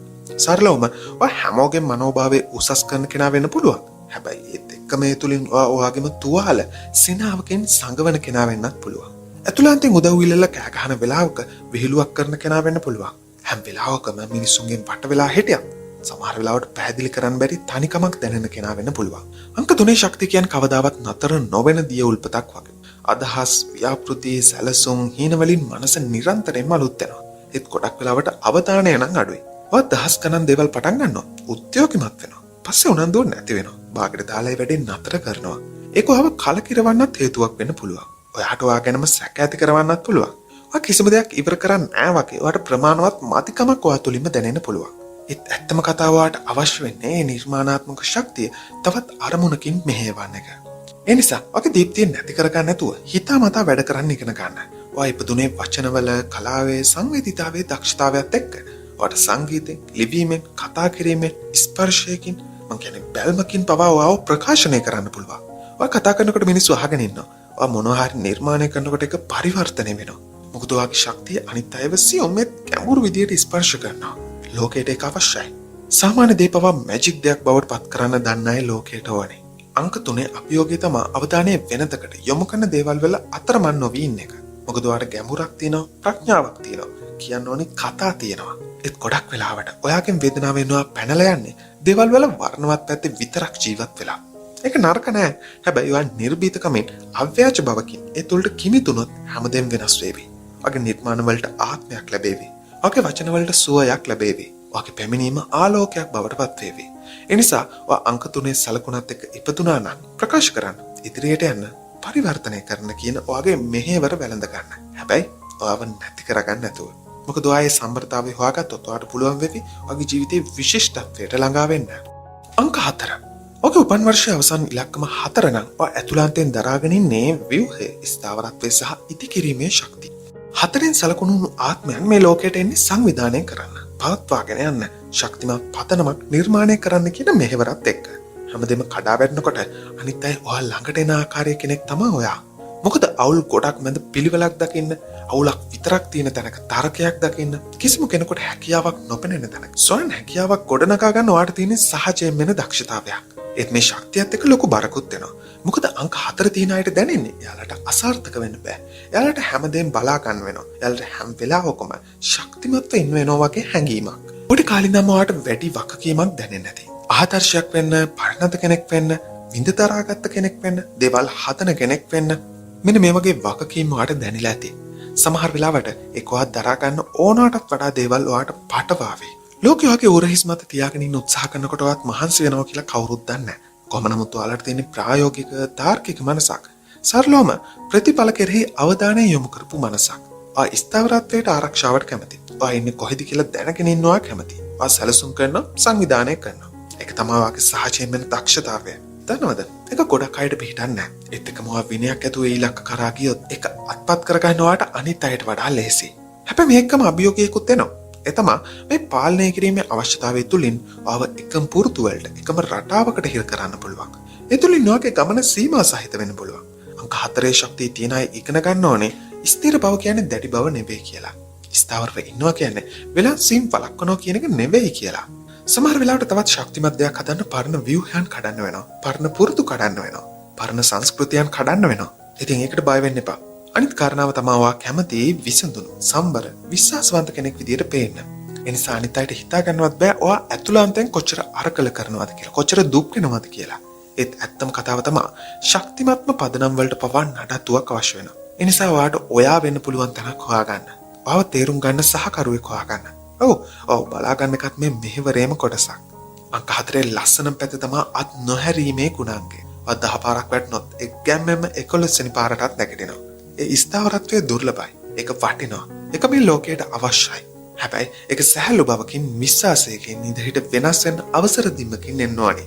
සරලවම ඔය හැමෝගෙම මනෝභාවය උසස් කරන කෙනා වෙන්න පුළුවන්. හැබැයි ඒත් එක්කම ඒ තුලින් ඔයාගේම තුවාල සිනාවකින් සංගවන කෙනා වෙන්නත් පුළුවන්. ඇතුළාන්තෙන් උදව් ඉල්ලලා කෑ ගහන වෙලාවක විහිළුවක් කරන කෙනා වෙන්න පුළුවන්. හැම වෙලාවකම මිනිස්සුන්ගෙන් වට වෙලා හිටියත් සමහර වෙලාවට පැහැදිලි කරන්න බැරි තනිකමක් දැනෙන කෙනා වෙන්න පුළුවන්. අංක 3 ශක්තිය කියන්නේ කවදාවත් නතර නොවන දිය උල්පතක් වගේ. අදහස්, ව්‍යාපෘති, සැලසුම්, හීන වලින් මනස නිරන්තරයෙන්ම අලුත් වෙනවා. ඒත් ගොඩක් වෙලාවට අවධානය නම් අඩුයි. ඔය දහස් ගණන් දේවල් පටන් ගන්නවා. උද්‍යෝගිමත් වෙනවා. පස්සේ උනන්දුව නැති වෙනවා. බාගෙට දාලා වැඩේ නතර කරනවා. ඒක ඔයව කලකිරවන්නත් හේතුවක් වෙන්න පුළුවන්. ඔයාට ඔයාගෙනම සැක ඇති කරවන්නත් පුළුවන්. ඔයා කිසිම දෙයක් ඉවර කරන්නේ නැහැ වගේ. ඔයාට ප්‍රමාණවත් මතිකමක් ඔයා තුලින්ම දැනෙන්න පුළුවන්. ඒත් ඇත්තම කතාව ඔයාට අවශ්‍ය වෙන්නේ මේ නිර්මාණාත්මක ශක්තිය තවත් අරමුණකින් මෙහෙයවන්න එක. ඒ නිසා ඔයාගේ දීප්තිය නැති කරගන්න නැතුව හිතාමතා වැඩ කරන්න ඉගෙන ගන්න. ඔයා ඉපදුනේ වචනවල, කලාවේ, සංවේදීතාවයේ දක්ෂතාවයත් එක්ක. ඔයාට සංගීතයෙන්, ලිවීමෙන්, කතා කිරීමෙන්, ස්පර්ශයකින්, මං කියන්නේ බැල්මකින් පවා ඔයාව ප්‍රකාශනය කරන්න පුළුවන්. ඔයා කතා කරනකොට මිනිස්සු අහගෙන ඉන්නවා. ඔයා මොනවා හරි නිර්මාණය කරනකොට ඒක පරිවර්තනය වෙනවා. මොකද ඔයාගේ ශක්තිය අනිත් අයව සියුම්ෙත් ගැඹුරු විදියට ස්පර්ශ කරනවා. ලෝකයට ඒක අවශ්‍යයි. සාමාන්‍ය දේ පවා මැජික් දෙයක් බවට පත් කරන්න දන්න අය ලෝකයට ඕනේ. අංක 3 අභියෝගය තමයි අවධානය වෙනතකට යොමු කරන දේවල් වල අතරමං නොවී ඉන්න එක. මොකද ඔයාට ගැඹුරක් තියෙනවා, ප්‍රඥාවක් තියෙනවා. කියන්න ඕනි කතා තියෙනවා. ඒත් ගොඩක් වෙලාවට ඔයාගෙන් වේදනාව වෙනවා පැනලා යන්නේ දේවල් වල වර්ණවත් පැත්තේ විතරක් ජීවත් වෙලා. ඒක නරක නෑ. හැබැයි ඔයා නිර්භීතකමෙන් අව්‍යාජ බවකින් ඒ තුළට කිමිතුනොත් හැමදේම වෙනස් වෙවි. ඔයාගේ නිර්මාණ වලට ආත්මයක් ලැබෙවි. ඔයාගේ වචන වලට සුවයක් ලැබෙවි. ඔයාගේ පැමිණීම ආලෝකයක් බවට පත් වේවි. ඒ නිසා ඔයා අංක 3 සලකුණත් එක්ක ඉපදුනා නම් ප්‍රකාශ කරන්න. ඉදිරියට යන්න, පරිවර්තනය කරන්න කියන ඔයාගේ මෙහෙවර වැළඳ ගන්න. හැබැයි ඔයාව නැති කරගන්න නැතුව. මොකද ඔයා ඒ සම්බරතාවය හොයාගත්තොත් ඔයාට පුළුවන් වෙවි ඔයාගේ ජීවිතයේ විශිෂ්ටත්වයට ළඟා වෙන්න. අංක 4. ඔගේ උපන් වර්ෂයේ අවසන් ඉලක්කම 4 නම් ඔයා ඇතුළාන්තයෙන් දරාගෙන ඉන්නේ ව්‍යුහයේ ස්ථාවරත්වය සහ ඉදිකිරීමේ ශක්තිය. 4න් සලකුණු ආත්මයන් මේ ලෝකයට එන්නේ සංවිධානය කරන්න, පවත්වාගෙන යන්න, ශක්තිමත් පතනමක් නිර්මාණය කරන්න කියන මෙහෙවරත් එක්ක. හැමදේම කඩා වැටෙනකොට අනිත් අය ඔයා ළඟට එන ආකාරයේ කෙනෙක් තමයි ඔයා. මොකද අවුල් ගොඩක් මැද පිළිවෙලක් දකින්න, අවුලක් විතරක් තියෙන තැනක තරකයක් දකින්න, කිසිම කෙනෙකුට හැකියාවක් නොපෙනෙන තැනක සොයන හැකියාවක් ගොඩනගා ගන්න ඔයාට තියෙන සහජයෙන් වෙන දක්ෂතාවයක්. ඒත් මේ ශක්තියත් එක්ක ලොකු බරකුත් වෙනවා. මොකද අංක 4 තියෙන අයට දැනෙන්නේ එයාලට අසාර්ථක වෙන්න බෑ. එයාලට හැමදේම බලා ගන්න වෙනවා. එයාලට හැම වෙලාවකම ශක්තිමත්ව ඉන්න වෙනවා වගේ හැඟීමක්. පොඩි කාලේ ඉඳන්ම ඔයාට වැඩි වගකීමක් දැනෙන්නේ නැති. ආදර්ශයක් වෙන්න, පරිණත කෙනෙක් වෙන්න, විඳ දරාගත්ත කෙනෙක් වෙන්න, දේවල් හදන කෙනෙක් වෙන්න, මෙන්න මේ වගේ වගකීම් ඔයාට දැනෙලා ඇති. සමහර වෙලාවට ඒක ඔයා දරා ගන්න ඕනටත් වඩා දේවල් ඔයාට පටවාවේ. ලෝකයේ වගේ උරහිස් මත තියාගෙන ඉන්න උත්සාහ කරනකොට ඔයාත් මහන්සි වෙනවා කියලා කවුරුත් දන්නේ නැහැ. කොහොම නමුත් ඔයාලට තියෙන ප්‍රායෝගික තාර්කික මනසක්. සරලවම ප්‍රතිඵල කෙරෙහි අවධානය යොමු කරපු මනසක්. ඔයා ස්ථාවරත්වයට ආරක්ෂාවට කැමති. ඔයා ඉන්නේ කොහෙද කියලා දැනගෙන ඉන්නවා කැමති. ඔයා සැලසුම් කරනවා, සංවිධානය කරනවා. ඒක තමයි ඔයාගේ සහජයෙන් වෙන දක්ෂතාවය. දන්නවද? ඒක ගොඩක් අයට පිටින් නැහැ. ඒත් එකම ඔයා විනයක් ඇතුව ඒ ඉලක්ක කරා ගියොත් ඒක අත්පත් කරගන්න ඔයාට අනිත් අයට වඩා ලේසි. හැබැයි මේකම අභියෝගයකුත් එනවා. ඒ තමයි මේ පාලනය කිරීමේ අවශ්‍යතාවය තුලින් ආව එකම පුරුදු වලට එකම රටාවකට හිර කරන්න පුළුවන්. ඒ තුලින් ඔයාගේ ගමන සීමා සහිත වෙන්න පුළුවන්. අංක 4 ශක්තිය තියන අය ඉගෙන ගන්න ඕනේ ස්ථිර බව කියන්නේ දැඩි බව නෙවෙයි කියලා. ස්ථාවරව ඉන්නවා කියන්නේ වෙනස්වීම් වළක්වනවා කියන එක නෙවෙයි කියලා. සමහර වෙලාවට තවත් ශක්තිමත් දෙයක් හදන්න පරණ ව්‍යුහයන් කඩන්න වෙනවා. පරණ පුරුදු කඩන්න වෙනවා. පරණ සංස්කෘතියන් කඩන්න වෙනවා. ඉතින් ඒකට බය වෙන්න එපා. අනිත් කාරණාව තමයි ඔයා කැමති විසඳුණු, සම්බර, විශ්වාසවන්ත කෙනෙක් විදියට පේන්න. ඒ නිසා අනිත් අයට හිතා ගන්නවත් බෑ ඔයා ඇතුළාන්තයෙන් කොච්චර අරකල කරනවද කියලා, කොච්චර දුක් වෙනවද කියලා. ඒත් ඇත්තම කතාව තමයි ශක්තිමත්ම පදනම් වලට පවා නඩත්තුවක් අවශ්‍ය වෙනවා. ඒ නිසා ඔයාට ඔයා වෙන්න පුළුවන් තැනක් හොයාගන්න. ඔයාව තේරුම් ගන්න සහකරුවෙක් හොයාගන්න. ඔව් බලා ගන්න එකත් මේ මෙහෙවරේම කොටසක්. අංක 4 ලස්සන පැත්ත තමයි අත් නොහැරීමේ ගුණාංගය. ඔයා 10 පාරක් වැටුනොත් එක් ගැම්මෙම 11 වෙනි පාරටත් නැගිටිනවා. ඒ ස්ථාවරත්වය දුර්ලභයි. ඒක වටිනවා. ඒක මේ ලෝකයට අවශ්‍යයි. හැබැයි ඒක සහැල්ලු බවකින්, විශ්වාසයකින් ඉදිරියට වෙනස් වෙන්න අවසර දීමකින් එන්න ඕනේ.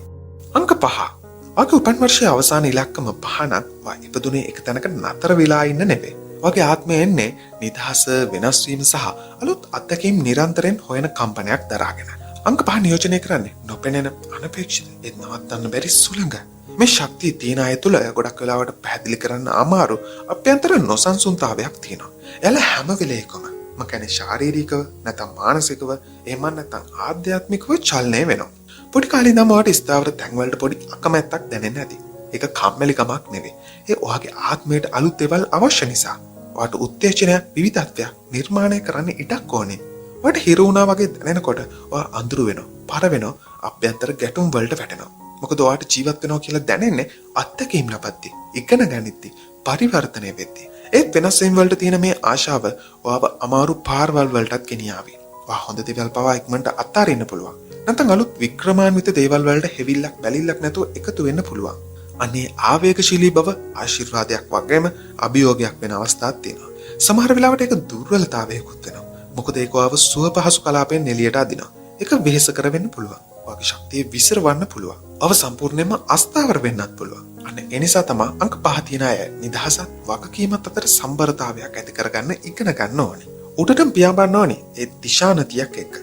අංක 5. ඔයාගේ උපන් වර්ෂයේ අවසාන ඉලක්කම 5 නම් ඔයා ඉපදුනේ එක තැනක නතර වෙලා ඉන්න නෙවෙයි. ඔයාගේ ආත්මය එන්නේ නිදහස, වෙනස් වීම සහ අලුත් අත්දැකීම් නිරන්තරයෙන් හොයන කම්පනයක් දරාගෙන. අංක 5 නියෝජනය කරන්නේ නොපෙනෙන, අනපේක්ෂිත, ඒ නවත්තන්න බැරි සුළඟ. මේ ශක්තිය තියෙන අය තුළ ගොඩක් වෙලාවට පැහැදිලි කරන්න අමාරු අභ්‍යන්තර නොසන්සුන්තාවයක් තියෙනවා. එයාලා හැම වෙලේකම කියන්නේ ශාරීරිකව නැත්නම් මානසිකව එහෙම නැත්නම් ආධ්‍යාත්මිකව චලනය වෙනවා. පොඩි කාලේ ඉඳන්ම ඔයාට ස්ථාවර තැන් වලට පොඩි අකමැත්තක් දැනෙන්න ඇති. ඒක කම්මැලිකමක් නෙවෙයි. ඒ ඔයාගේ ආත්මයට අලුත් දේවල් අවශ්‍ය නිසා. ඔයාට උත්තේජනයක්, විවිධත්වයක් නිර්මාණය කරන්න ඉඩක් ඕනේ. ඔයාට හිර වුණා වගේ දැනෙනකොට ඔයා අඳුරු වෙනවා, පර වෙනවා, අභ්‍යන්තර ගැටුම් වලට වැටෙනවා. මොකද ඔයාට ජීවත් වෙනවා කියලා දැනෙන්නේ අත්දැකීම් ලබද්දී, ඉගෙන ගනිද්දී, පරිවර්තනය වෙද්දී. ඒත් වෙනස් වීම වලට තියෙන මේ ආශාව ඔයාව අමාරු පාරවල් වලටත් ගෙනියාවි. ඔයා හොඳ දේවල් පවා ඉක්මනට අත්හරින්න පුළුවන්. නැත්නම් අලුත් වික්‍රමාන්විත දේවල් වලට හැවිල්ලක් බැලිල්ලක් නැතුව එකතු වෙන්න පුළුවන්. අනේ ආවේගශීලී බව ආශිර්වාදයක් වගේම අභියෝගයක් වෙන අවස්ථාවක් තියෙනවා. සමහර වෙලාවට ඒක දුර්වලතාවයකුත් වෙනවා. මොකද ඒක ඔයාව සුව පහසු කලාපෙන් එළියට අදිනවා. ඒක වෙහෙස කර වෙන්න පුළුවන්. ඔයාගේ ශක්තිය විසිරවන්න පුළුවන්. ඔව සම්පූර්ණයෙන්ම අස්ථාවර වෙන්නත් පුළුවන්. අන්න ඒ නිසා තමයි අංක 5 තියෙන අය නිදහසත් වගකීමත් අතර සම්බරතාවයක් ඇති කරගන්න ඉගෙන ගන්න ඕනේ. උඩටම පියාඹන්න ඕනේ ඒ දිශානතියක් එක්ක.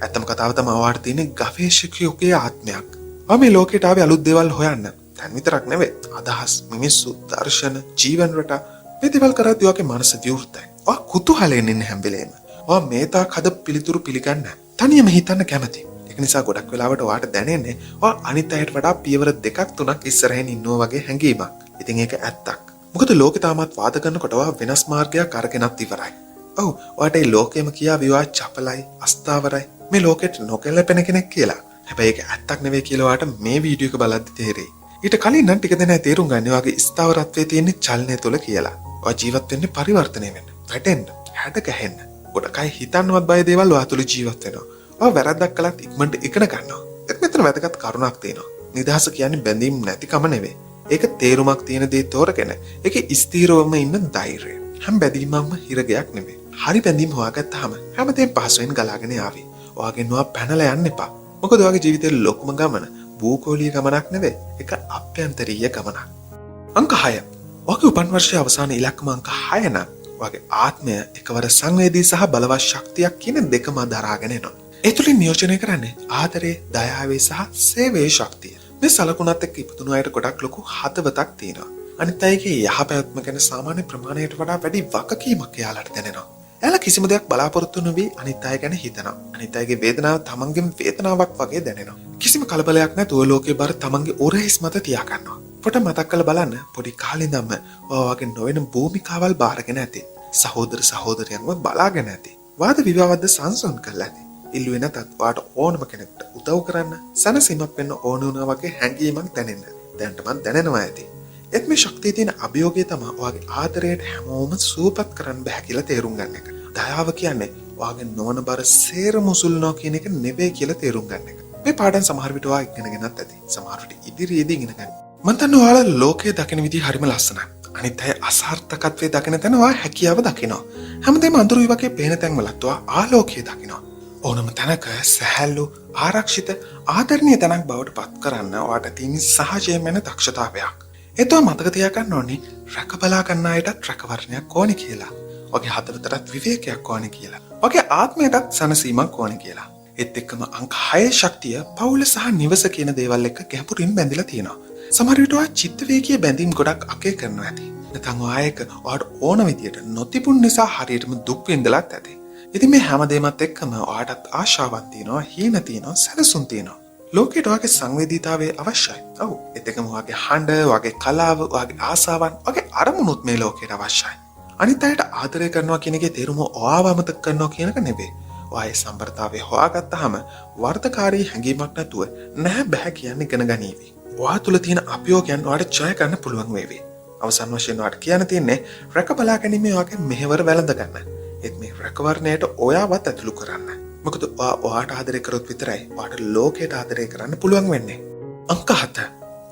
ඇත්තම කතාව තමයි ඔයාට තියෙන ගවේෂකයෙකුගේ ආත්මයක්. ඔයා මේ ලෝකයට ආවේ අලුත් දේවල් හොයන්න. දැන් විතරක් නෙවෙයි. අදහස්, මිනිස්සු, දර්ශන, ජීවන රට මේ දේවල් කරද්දී ඔයාගේ මනස විවෘතයි. ඔයා කුතුහලයෙන් ඉන්න හැම වෙලේම. ඔයා මේ තාක් හද පිළිතුරු පිළිගන්න. තනියම හිතන්න කැමති. ඒක නිසා ගොඩක් වෙලාවට ඔයාට දැනෙන්නේ ඔයා අනිත් අයට වඩා පියවර 2ක් 3ක් ඉස්සරහින් ඉන්නවා වගේ හැඟීමක්. ඉතින් ඒක ඇත්තක්. මොකද ලෝකෙ තාමත් වාද කරනකොට ඔයා වෙනස් මාර්ගයක් අරගෙනත් ඉවරයි. ඔව් ඔයාට මේ ලෝකෙම කියා විවා චපලයි අස්ථාවරයි මේ ලෝකෙට නොකැලපෙන කෙනෙක් කියලා. හැබැයි ඒක ඇත්තක් නෙවෙයි කියලා ඔයාට මේ වීඩියෝ එක බලද්දි තේරෙයි. ඊට කලින් නම් ටික දෙනා තේරුම් ගන්න ඔයාගේ ස්ථාවරත්වයේ තියෙන චලනය තුළ කියලා. ඔයා ජීවත් වෙන්නේ පරිවර්තනය වෙන්න, වැටෙන්න, හැඩ ගැහෙන්න. ගොඩකයි හිතන්නවත් බය දේවල් ඔයා තුළ ජීවත් වෙනවා. ඔයා වැරද්දක් කළත් ඉක්මනට ඉගෙන ගන්නවා. ඒත් මෙතන වැදගත් කරුණක් තියෙනවා. නිදහස කියන්නේ බැඳීම් නැතිකම නෙවෙයි. ඒක තේරුමක් තියෙන දේ තෝරගෙන ඒකේ ස්ථීරවම ඉන්න ධෛර්යය. හැම බැඳීමක්ම හිරගයක් නෙවෙයි. හරි බැඳීම් හොයාගත්තාම හැමදේම පහසුවෙන් ගලාගෙන ආවි. ඔයාගෙන් ඔයා පැනලා යන්න එපා. මොකද ඔයාගේ ජීවිතේ ලොකුම ගමන භූගෝලීය ගමනක් නෙවෙයි. ඒක අභ්‍යන්තරීය ගමනක්. අංක 6. ඔයාගේ උපන් වර්ෂයේ අවසාන ඉලක්කම අංක 6 නම් ඔයාගේ ආත්මය එකවර සංවේදී සහ බලවත් ශක්තියක් කියන දෙකම දරාගෙන එනවා. ඒ තුලින් නියෝජනය කරන්නේ ආදරේ, දයාවේ සහ සේවයේ ශක්තිය. මේ සලකුණත් එක්ක ඉපදුණු අයට ගොඩක් ලොකු හදවතක් තියෙනවා. අනිත් අයගේ යහපැවැත්ම ගැන සාමාන්‍ය ප්‍රමාණයට වඩා වැඩි වගකීමක් එයාලට දැනෙනවා. එයාලා කිසිම දෙයක් බලාපොරොත්තු නොවි අනිත් අය ගැන හිතනවා. අනිත් අයගේ වේදනාව තමන්ගේම වේදනාවක් වගේ දැනෙනවා. කිසිම කලබලයක් නැතුව ලෝකේ බර තමන්ගේ උරහිස් මත තියා ගන්නවා. පොඩ මතක් කරලා බලන්න පොඩි කාලේ ඉඳන්ම ඔයා වගේ නොවන භූමිකාවල් බාරගෙන ඇති. සහෝදර සහෝදරයන්ව බලාගෙන ඇති. වාද විවාද සංසොන් කරලා ඇති. ඉල්ලුවේ නැතත් ඔයාට ඕනම කෙනෙක්ට උදව් කරන්න සනසීමක් වෙන්න ඕන වුණා වගේ හැඟීමක් දැනෙන්න. දැනට මන් දැනෙනවා ඇති. ඒත් මේ ශක්තිය තියෙන අභියෝගය තමයි ඔයාගේ ආදරයට හැමෝම සූපත් කරන්න බෑ කියලා තේරුම් ගන්න එක. දයාව කියන්නේ ඔයාගේ නොවන බර සේරම උසුල්නවා කියන එක නෙවෙයි කියලා තේරුම් ගන්න එක. මේ පාඩම් සමහර විට ඔයා ඉගෙනගෙනත් ඇති. සමහර විට ඉදිරියේදී ඉගෙන ගන්න. මම දන්නවා ඔයාලා ලෝකයේ දකින විදිහ හරිම ලස්සනයි. අනිත් අය අසාර්ථකත්වයේ දකින තැන ඔයා හැකියාව දකිනවා. හැමදේම අඳුරුයි වගේ පේන තැන්වලත් ඔයා ආලෝකය දකිනවා. ඕනම තැනක සැහැල්ලු ආරක්ෂිත ආදරණීය තැනක් බවට පත් කරන්න ඔයාට තියෙන සහජයෙන් වෙන දක්ෂතාවයක්. ඒතව මතක තියාගන්න ඕනේ රැක බලා ගන්න අයටත් රැකවරණයක් ඕනේ කියලා. ඔගේ හදවතටත් විවේකයක් ඕනේ කියලා. ඔගේ ආත්මයටත් සනසීමක් ඕනේ කියලා. ඒත් එක්කම අංක 6 ශක්තිය පවුල සහ නිවස කියන දේවල් එක්ක ගැඹුරින් බැඳිලා තියෙනවා. සමහර විට ඔයා චිත්ත වේගීය බැඳීම් ගොඩක් අකේ කරනවා ඇති. නැත්නම් ඔයායක ඔයාට ඕන විදියට නොතිබුන් නිසා හරියටම දුක් විඳලාත් ඇති. ඉතින් මේ හැමදේමත් එක්කම ඔයාටත් ආශාවක් තියෙනවා, හීන තියෙනවා, සැලසුම් තියෙනවා. ලෝකයට ඔයාගේ සංවේදීතාවය අවශ්‍යයි. ඔව්. ඒත් එක්කම ඔයාගේ හඬ, ඔයාගේ කලාව, ඔයාගේ ආසාවන්, ඔයාගේ අරමුණුත් මේ ලෝකයට අවශ්‍යයි. අනිත් අයට ආදරය කරනවා කියන එකේ තේරුම ඔයාව අමතක කරනවා කියන එක නෙවෙයි. ඔයාගේ සම්ප්‍රදාය හොයාගත්තාම වර්ධකාරී හැඟීමක් නැතුව නැහැ බෑ කියන්නේ ඉගෙන ගනීවි. ඔයා තුල තියෙන අභියෝගයන් ඔයාට ජය ගන්න පුළුවන් වේවි. අවසන් වශයෙන් ඔයාට කියන්න තියෙන්නේ රැක බලා ගැනීම ඔයාගේ මෙහෙවර වැළඳ ගන්න. ඒත් මේ රැකවරණයට ඔයාවත් ඇතුළු කරන්න. මොකද ඔයාට ආදරය කරොත් විතරයි ඔයාට ලෝකයට ආදරය කරන්න පුළුවන් වෙන්නේ. අංක 7.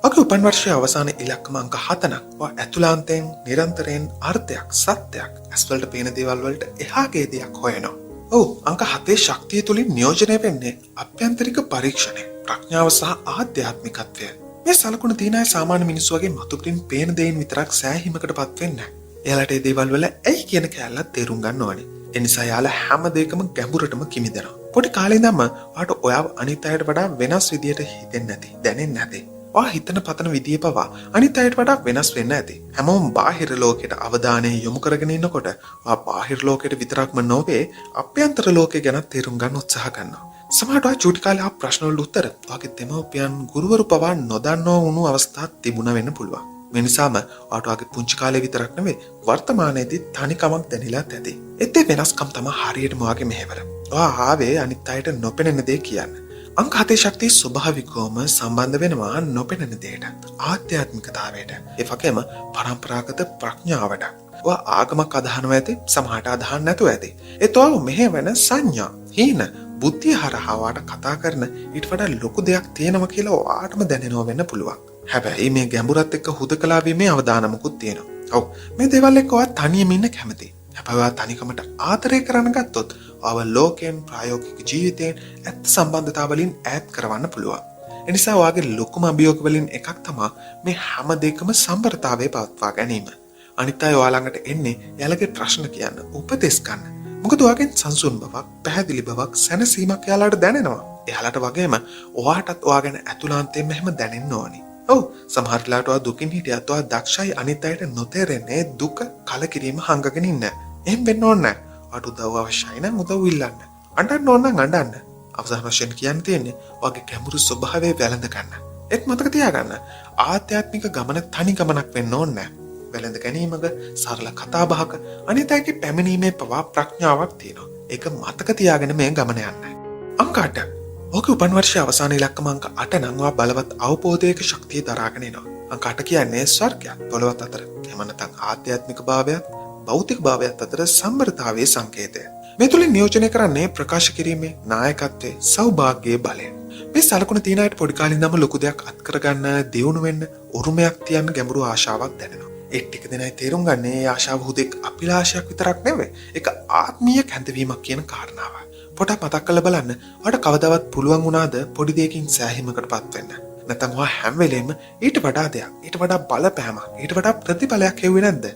ඔගේ උපන් වර්ෂයේ අවසාන ඉලක්කම අංක 7 නම් ඔයා ඇතුළාන්තයෙන් නිරන්තරයෙන් අර්ථයක්, සත්‍යයක්, ඇස්වලට පේන දේවල් වලට එහාගේ දෙයක් හොයනවා. ඔව් අංක 7 ශක්තිය තුලින් නියෝජනය වෙන්නේ අභ්‍යන්තරික පරීක්ෂණය, ප්‍රඥාව සහ ආධ්‍යාත්මිකත්වය. මේ සලකුණ තියෙන අය සාමාන්‍ය මිනිස්සු වගේ මතුපිටින් පේන දේන් විතරක් සෑහීමකටපත් වෙන්නේ නැහැ. එයාලට මේ දේවල් වල ඇයි කියන කැලලක් තේරුම් ගන්න ඕනේ. ඒ නිසා යාලා හැම දෙයකම ගැඹුරටම කිමිදෙනවා. පොඩි කාලේ ඉඳන්ම ඔයාට ඔයාව අනිත් අයට වඩා වෙනස් විදියට හිතෙන්නේ නැති, දැනෙන්නේ නැති. ඔයා හිතන පතන විදිය පවා අනිත් අයට වඩා වෙනස් වෙන්න ඇති. හැමෝම බාහිර ලෝකයට අවධානය යොමු කරගෙන ඉන්නකොට ඔයා බාහිර ලෝකයට විතරක්ම නොවේ අභ්‍යන්තර ලෝකය ගැන තේරුම් ගන්න උත්සාහ කරනවා. සමහරට ඔයා චූටි කාලේ ආ ප්‍රශ්න වලට උත්තර ඔයාගේ දෙමව්පියන් ගුරුවරු පවා නොදන්නව වුණු අවස්ථාත් තිබුණා වෙන්න පුළුවන්. මේ නිසාම ඔයාට ඔයාගේ පුංචි කාලේ විතරක් නෙවෙයි වර්තමානයේදී තනිකමක් දැනෙලාත් ඇති. ඒත් ඒ වෙනස්කම් තමයි හරියටම ඔයාගේ මෙහෙවර. ඔයා ආවේ අනිත් අයට නොපෙනෙන දේ කියන්න. අංක 7 ශක්තිය ස්වභාවිකවම සම්බන්ධ වෙනවා නොපෙනෙන දෙයට, ආධ්‍යාත්මිකතාවයට, ඒ වගේම පරම්පරාගත ප්‍රඥාවට. ඔයා ආගමක් අදහනවා ඇති, සමහරට අදහන්න නැතුව ඇති. ඒත් ඔයා මෙහෙවන සංඥා, හීන, බුද්ධිය හරහා ඔයාට කතා කරන ඊට වඩා ලොකු දෙයක් තියෙනවා කියලා ඔයාටම දැනෙනවා වෙන්න පුළුවන්. හැබැයි මේ ගැඹුරත් එක්ක හුදකලා වීමේ අවදානමකුත් තියෙනවා. ඔව් මේ දේවල් එක්ක ඔයා තනියම ඉන්න කැමතියි. හැබැයි ඔයා තනිකමට ආදරය කරන්න ගත්තොත් ඔයාව ලෝකයෙන්, ප්‍රායෝගික ජීවිතයෙන් ඇත්ත සම්බන්ධතාවලින් ඈත් කරවන්න පුළුවන්. ඒ නිසා ඔයාගේ ලොකුම අභියෝග වලින් එකක් තමයි මේ හැම දෙයකම සම්බරතාවයේ පවත්වා ගැනීම. අනිත් අය ඔයා ළඟට එන්නේ එයාලගේ ප්‍රශ්න කියන්න, උපදෙස් ගන්න. මොකද ඔයාගෙන් සංසුන් බවක්, පැහැදිලි බවක්, සැනසීමක් එයාලට දැනෙනවා. එයාලට වගේම ඔයාටත් ඔයා ගැන ඇතුළාන්තයෙන්ම එහෙම දැනෙන්න ඕනි. ඔව් සමහර වෙලාවට ඔයා දුකින් හිටියත් ඔයා දක්ෂයි අනිත් අයට නොතේරෙන්නේ දුක කලකිරීම හංගගෙන ඉන්න. එහෙම වෙන්න ඕනේ නැහැ. ඔයාට උදව් අවශ්‍යයි නම් උදව් ඉල්ලන්න. අඬන්න ඕන නම් අඬන්න. අවසාන වශයෙන් කියන්න තියෙන්නේ ඔයාගේ ගැඹුරු ස්වභාවය වැළඳ ගන්න. ඒත් මතක තියාගන්න ආධ්‍යාත්මික ගමන තනි ගමනක් වෙන්න ඕනේ නැහැ. වැළඳ ගැනීමක සරල කතා බහක අනිත් අයගේ පැමිණීමේ පවා ප්‍රඥාවක් තියෙනවා. ඒක මතක තියාගෙන මේ ගමන යන්න. අංක 8. ඔහුගේ උපන් වර්ෂයේ අවසාන ඉලක්කම අංක 8 නම් ඔයා බලවත් අවබෝධයක ශක්තිය දරාගෙන එනවා. අංක 8 කියන්නේ ස්වර්ගයක් පොළොවත් අතර. එහෙම නැත්නම් ආධ්‍යාත්මික භාවයත් භෞතික භාවයත් අතර සම්බරතාවයේ සංකේතය. මේ තුලින් නියෝජනය කරන්නේ ප්‍රකාශ කිරීමේ නායකත්වයේ සෞභාග්‍යයේ බලය. මේ සලකුණ තියන අයට පොඩි කාලේ ඉඳන්ම ලොකු දෙයක් අත්කරගන්න, දියුණු වෙන්න, උරුමයක් තියන්න ගැඹුරු ආශාවක් දැනෙනවා. ඒ ටික දෙනයි තේරුම් ගන්න මේ ආශාව හුදෙක් අභිලාෂයක් විතරක් නෙවෙයි. ඒක ආත්මීය කැඳවීමක් කියන කාරණාව. පොඩක් මතක් කරලා බලන්න. ඔයාලට කවදාවත් පුළුවන් වුණාද පොඩි දෙයකින් සෑහීමකටපත් වෙන්න? නැත්නම් ඔයා හැම වෙලෙම ඊට වඩා දෙයක්, ඊට වඩා බලපෑමක්, ඊට වඩා ප්‍රතිඵලයක් හෙව්වේ නැද්ද?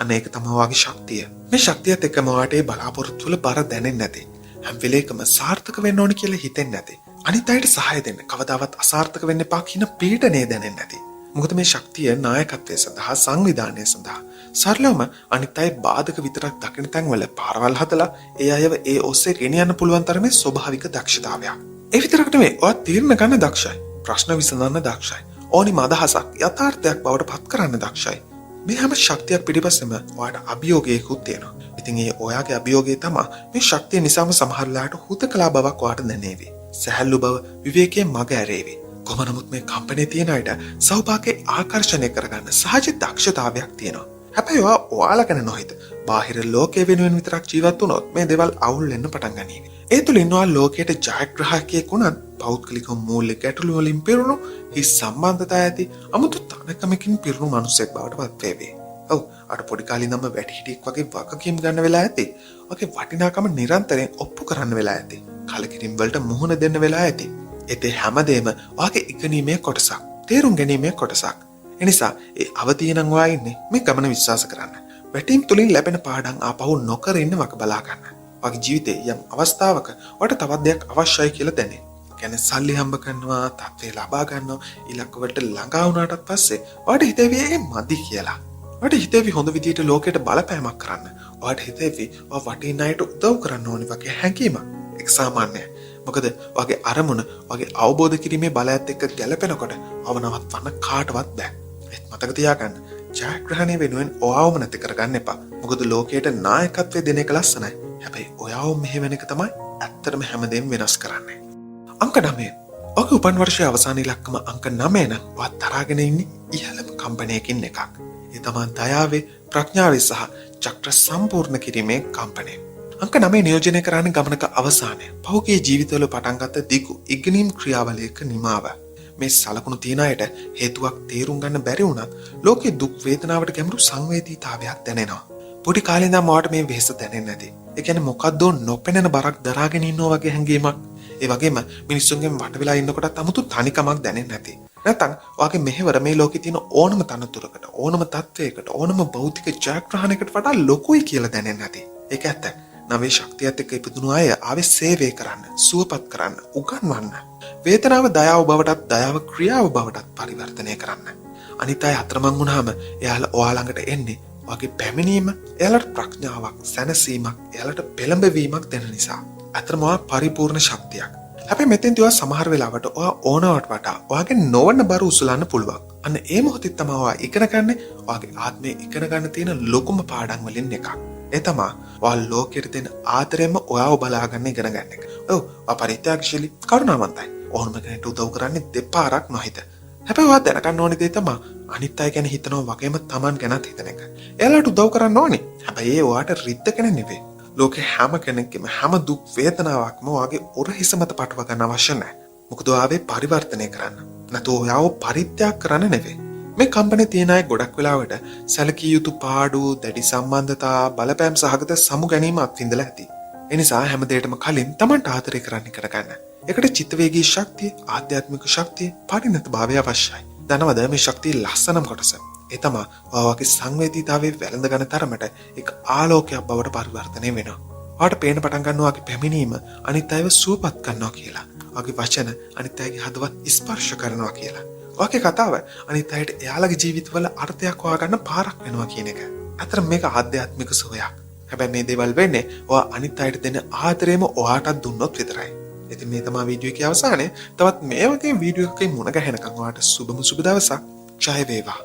අන්න ඒක තමයි ඔයාගේ ශක්තිය. මේ ශක්තියත් එක්කම ඔයාට ඒ බලාපොරොත්තු වල බර දැනෙන්නේ නැති. හැම වෙලේකම සාර්ථක වෙන්න ඕන කියලා හිතෙන්නේ නැති. අනිත් අයට සහාය දෙන්න, කවදාවත් අසාර්ථක වෙන්න එපා කියන පීඩනය දැනෙන්නේ නැති. මොකද මේ ශක්තිය නායකත්වයේ සඳහා සංවිධානයේ සඳහා සරලවම අනිත් අය බාධක විතරක් දකින තැන්වල පාරවල් හදලා ඒ අයව ඒ ඔස්සේ ගෙනියන්න පුළුවන් තරමේ ස්වභාවික දක්ෂතාවයක්. ඒ විතරක් නෙවෙයි, ඔයා තීරණ ගන්න දක්ෂයි. ප්‍රශ්න විසඳන්න දක්ෂයි. ඕනිම අදහසක් යථාර්ථයක් බවට පත් කරන්න දක්ෂයි. මේ හැම ශක්තියක් පිටිපස්සෙම ඔයාට අභියෝගයකුත් තියෙනවා. ඉතින් ඒ ඔයාගේ අභියෝගය තමයි මේ ශක්තිය නිසාම සමහර වෙලාවට හුදකලා බවක් ඔයාට දැනේවි. සැහැල්ලු බව විවේකයේ මග ඇරේවි. කොහොම නමුත් මේ කම්පැනි තියෙන අයට සෞභාග්‍ය ආකර්ෂණය කරගන්න සහජ දක්ෂතාවයක් තියෙනවා. හැබැයි ඔයාලා ගැන නොහිත බාහිර ලෝකයේ වෙනුවෙන් විතරක් ජීවත් වුණොත් මේ දේවල් අවුල් වෙන්න පටන් ගනීවි. ඒ තුලින් ඔයා ලෝකයට ජයග්‍රාහකයෙක් වුණත් පෞද්ගලික මූල්‍ය ගැටලු වලින් පිරුණු හිස් සම්බන්ධතා ඇති අමුතු තනකමකින් පිරුණු මිනිසෙක් බවට පත් වේවි. ඔව් අර පොඩි කාලේ ඉඳන්ම වැඩිහිටියෙක් වගේ වගකීම් ගන්න වෙලා ඇති. ඔගේ වටිනාකම නිරන්තරයෙන් ඔප්පු කරන්න වෙලා ඇති. කලකිරීම වලට මුහුණ දෙන්න වෙලා ඇති. ඒතේ හැමදේම ඔයාගේ ඉගෙනීමේ කොටසක්, තේරුම් ගැනීමේ කොටසක්. එනිසා ඒ අවදිය නම් ඔයා ඉන්නේ මේ ගමන විශ්වාස කරන්න. වැටීම් තුලින් ලැබෙන පාඩම් ආපහු නොකර ඉන්න වක බලා ගන්න. ඔයාගේ ජීවිතේ යම් අවස්ථාවක ඔයාට තවත් දෙයක් අවශ්‍යයි කියලා දැනේ. කියන්නේ සල්ලි හම්බ කරනවා, තත්ත්වේ ලබා ගන්නවා, ඉලක්ක වලට ළඟා වුණාට පස්සේ ඔයාට හිතෙවි ඒ මදි කියලා. ඔයාට හිතෙවි හොඳ විදියට ලෝකයට බලපෑමක් කරන්න. ඔයාට හිතෙවි ඔයා වටින අයට උදව් කරන්න ඕනි වගේ හැඟීමක්. ඒක සාමාන්‍යයි. මොකද ඔයාගේ අරමුණ, ඔයාගේ අවබෝධ කිරීමේ බලයත් එක්ක ගැලපෙනකොට ඔයාව නවත්වන්න කාටවත් බෑ. ඒත් මතක තියාගන්න, ජයග්‍රහණය වෙනුවෙන් ඔයාවම නැති කරගන්න එපා. මොකද ලෝකයට නායකත්වය දෙන එක ලස්සනයි. හැබැයි ඔයාව මෙහෙවන එක තමයි ඇත්තටම හැමදේම වෙනස් කරන්නේ. අංක 9. ඔගේ උපන් වර්ෂයේ අවසාන ඉලක්කම අංක 9 නම් ඔයා තරගෙන ඉන්නේ ඉහළම කම්පැනියකින් එකක්. ඒ තමයි දයාවේ, ප්‍රඥාවේ සහ චක්‍ර සම්පූර්ණ කිරීමේ කම්පැනි. අංක 9 නියෝජනය කරන්නේ ගමනක අවසානය. පහුගිය ජීවිතවල පටන් ගත්ත දිගු ඉගෙනීම් ක්‍රියාවලියක නිමාව. මේ සලකුණු තියන අයට හේතුවක් තේරුම් ගන්න බැරි වුණත් ලෝකේ දුක් වේදනාවට ගැඹුරු සංවේදීතාවයක් දැනෙනවා. පොඩි කාලේ ඉඳන් මාට මේ වෙහෙස දැනෙන්නේ නැති. ඒ කියන්නේ මොකද්ද නොපෙනෙන බරක් දරාගෙන ඉන්නවා වගේ හැඟීමක්. ඒ වගේම මිනිස්සුන්ගෙන් වට වෙලා ඉන්නකොටත් 아무තු තනිකමක් දැනෙන්නේ නැති. නැත්නම් ඔයාගේ මෙහෙවර මේ ලෝකේ තියෙන ඕනම තනතුරකට, ඕනම තත්වයකට, ඕනම භෞතික ජයග්‍රහණයකට වඩා ලොකුයි කියලා දැනෙන්නේ නැති. ඒක ඇත්ත. නවී ශක්තියත් එක්ක ඉපදුණු අය ආවේ සේවය කරන්න, සුවපත් කරන්න, උගන්වන්න. වේදනාව දයාව බවටත්, දයාව ක්‍රියාව බවටත් පරිවර්තනය කරන්න. අනිත් අය අතරමං වුණාම එයාලා ඔයා ළඟට එන්නේ ඔයාගේ පැමිණීම එයාලට ප්‍රඥාවක්, සැනසීමක්, එයාලට පෙළඹවීමක් දෙන නිසා. අතරම ඔයා පරිපූර්ණ ශක්තියක්. හැබැයි මෙතෙන්දී ඔයා සමහර වෙලාවට ඔයා ඕනවට වඩා ඔයාගේ නොවන බර උසුලන්න පුළුවන්. අන්න ඒ මොහොතේ තමයි ඔයා ඉගෙන ගන්න ඔයාගේ ආත්මේ ඉගෙන ගන්න තියෙන ලොකුම පාඩම් වලින් එකක්. ඒ තමයි ඔයා ලෝකෙට දෙන ආදරෙම ඔයාව බලාගන්න ඉගෙන ගන්න එක. ඔව්, ඔයා පරිත්‍යාගශීලී, කරුණාවන්තයි. ඕනම කෙනෙකුට උදව් කරන්නේ දෙපාරක් නොහිත. හැබැයි ඔයා දැනගන්න ඕනේ දේ තමයි අනිත් අය ගැන හිතනවා වගේම Taman ගැනත් හිතන එක. එයාලට උදව් කරන්න ඕනේ. හැබැයි ඒ ඔයාට රිද්දගෙන නෙවෙයි. ලෝකේ හැම කෙනෙක්ගේම හැම දුක් වේදනාවක්ම ඔයාගේ උරහිස මත පටව ගන්න අවශ්‍ය නැහැ. මොකද ඔයාවේ පරිවර්තනය කරන්න. නැතු ඔයාව පරිත්‍යාග කරන්න නෙවෙයි. මේ කම්පැනි තියන අය ගොඩක් වෙලාවට සැලකිය යුතු පාඩු, දැඩි සම්බන්ධතා, බලපෑම් සහගත සමු ගැනීම අත්විඳලා ඇති. ඒ නිසා හැම දෙයකටම කලින් Tamanට ආදරය කරන්න ඉගෙන ගන්න. ඒකට චිත්තවේගී ශක්තිය, ආධ්‍යාත්මික ශක්තිය, පරිණතභාවය අවශ්‍යයි. දනවද මේ ශක්තිය ලස්සනම කොටස? ඒ තමයි ඔයාගේ සංවේදීතාවයේ වැළඳ ගන්න තරමට ඒක ආලෝකයක් බවට පරිවර්තනය වෙනවා. ඔයාට පේන පටන් ගන්නවා ඔයාගේ පැමිණීම අනිත් අයව සුවපත් කරනවා කියලා. ඔයාගේ වචන අනිත් අයගේ හදවත් ස්පර්ශ කරනවා කියලා. ඔයාගේ කතාව අනිත් අයට එයාලගේ ජීවිතවල අර්ථයක් හොයාගන්න පාරක් වෙනවා කියන එක. අතර මේක ආධ්‍යාත්මික සෝයක්. හැබැයි මේ දේවල් වෙන්නේ ඔයා අනිත් අයට දෙන ආදරේම ඔයාටත් දුන්නොත් විතරයි. ඉතින් මේ තමයි වීඩියෝ එකේ අවසානය. තවත් මේ වගේ වීඩියෝ එකකින් මුණ ගැහෙනකම් ඔයාට සුබ දවසක්. ජය වේවා.